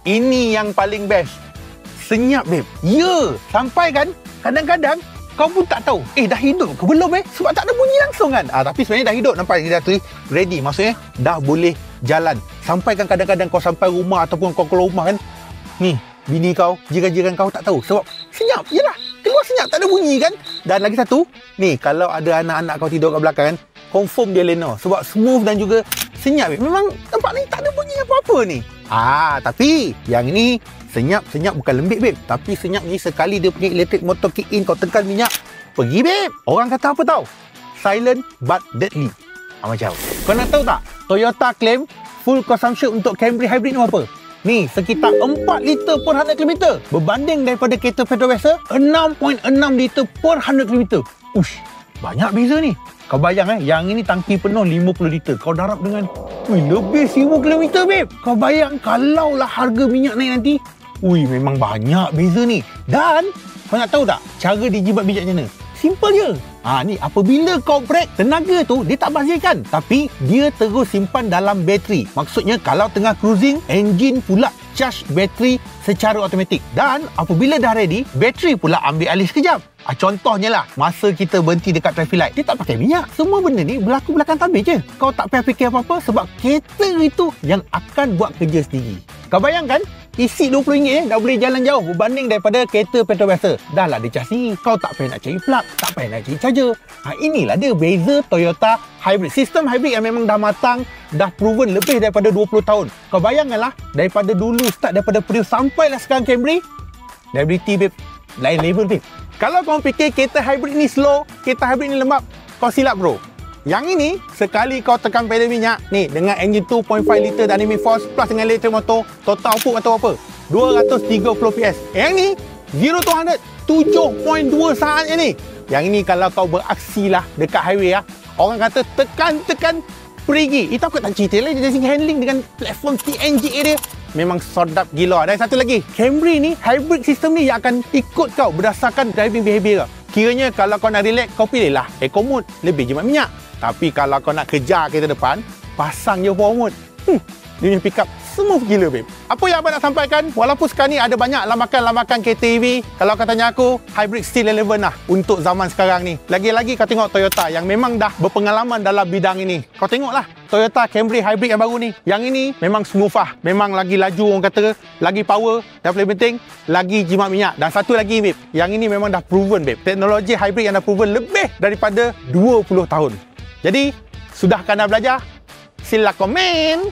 Ini yang paling best. Senyap, babe. Ya, sampai kan kadang-kadang kau pun tak tahu, dah hidup ke belum sebab tak ada bunyi langsung kan. Tapi sebenarnya dah hidup, nampak dia dah tulis ready, maksudnya dah boleh jalan. Sampai kan kadang-kadang kau sampai rumah ataupun kau keluar rumah kan, ni bini kau, jiran-jiran kau tak tahu sebab senyap. Yalah, keluar senyap, tak ada bunyi kan. Dan lagi satu, ni kalau ada anak-anak kau tidur kat belakang kan, confirm dia lena sebab smooth dan juga senyap. Memang tempat ni tak ada bunyi apa-apa ni. Tapi yang ini senyap bukan lembik, babe. Tapi senyap ni sekali dia punya electric motor kick in, kau tekan minyak, pergi, babe. Orang kata apa tahu? Silent but deadly. Macam kau nak tahu tak? Toyota claim full consumption untuk Camry Hybrid ni apa? Ni sekitar 4 liter per 100 km. Berbanding daripada kereta petrol biasa 6.6 liter per 100 km. Ush, banyak beza ni. Kau bayang yang ini tangki penuh 50 liter. Kau darab dengan lebih 1000 km, babe. Kau bayang kalaulah harga minyak naik nanti. Memang banyak beza ni. Dan kau nak tahu tak cara dijibat minyak macam mana? Simple je. Ni apabila kau brake, tenaga tu dia tak bazirkan, tapi dia terus simpan dalam bateri. Maksudnya kalau tengah cruising, enjin pula charge bateri secara automatik. Dan apabila dah ready, bateri pula ambil alih sekejap. Contohnya lah, masa kita berhenti dekat traffic light, dia tak pakai minyak. Semua benda ni berlaku belakang tabir je. Kau tak payah fikir apa-apa sebab kereta itu yang akan buat kerja sendiri. Kau bayangkan, isi RM20 dah boleh jalan jauh berbanding daripada kereta petrol biasa. Dah lah dia cas sendiri. Kau tak payah nak cari plug, tak payah nak cari charger. Inilah dia beza Toyota Hybrid. Sistem hybrid yang memang dah matang, dah proven lebih daripada 20 tahun. Kau bayangkanlah, daripada dulu start daripada Prius sampailah sekarang Camry, reliability, babe, lain level, babe. Kalau kau fikir kereta hybrid ni slow, kereta hybrid ni lembab, kau silap, bro. Yang ini, sekali kau tekan pedal minyak, ni dengan enjin 2.5 liter dynamic force plus dengan electric motor, total output atau apa? 230 PS. Yang ni, 0 to 100, 7.2 saat je ni. Yang ini kalau kau beraksi lah dekat highway orang kata tekan perigi. Itu aku tak cerita lagi, dia handling dengan platform TNGA dia. Memang sedap gila. Dan satu lagi, Camry ni, hybrid system ni yang akan ikut kau berdasarkan driving behavior. Kiranya kalau kau nak relax, kau pilihlah eco mode, lebih jimat minyak. Tapi kalau kau nak kejar kereta depan, pasang je power mode. Dia punya pick up smooth gila, babe. Apa yang abang nak sampaikan, walaupun sekarang ni ada banyak lambakan-lambakan kereta EV, kalau kau tanya aku, hybrid still relevant lah untuk zaman sekarang ni. Lagi-lagi kau tengok Toyota yang memang dah berpengalaman dalam bidang ini. Kau tengoklah Toyota Camry Hybrid yang baru ni. Yang ini memang smooth lah. Memang lagi laju orang kata, lagi power, dan paling penting, lagi jimat minyak. Dan satu lagi, babe, yang ini memang dah proven, babe. Teknologi hybrid yang dah proven lebih daripada 20 tahun. Jadi, sudahkah anda belajar? Sila komen!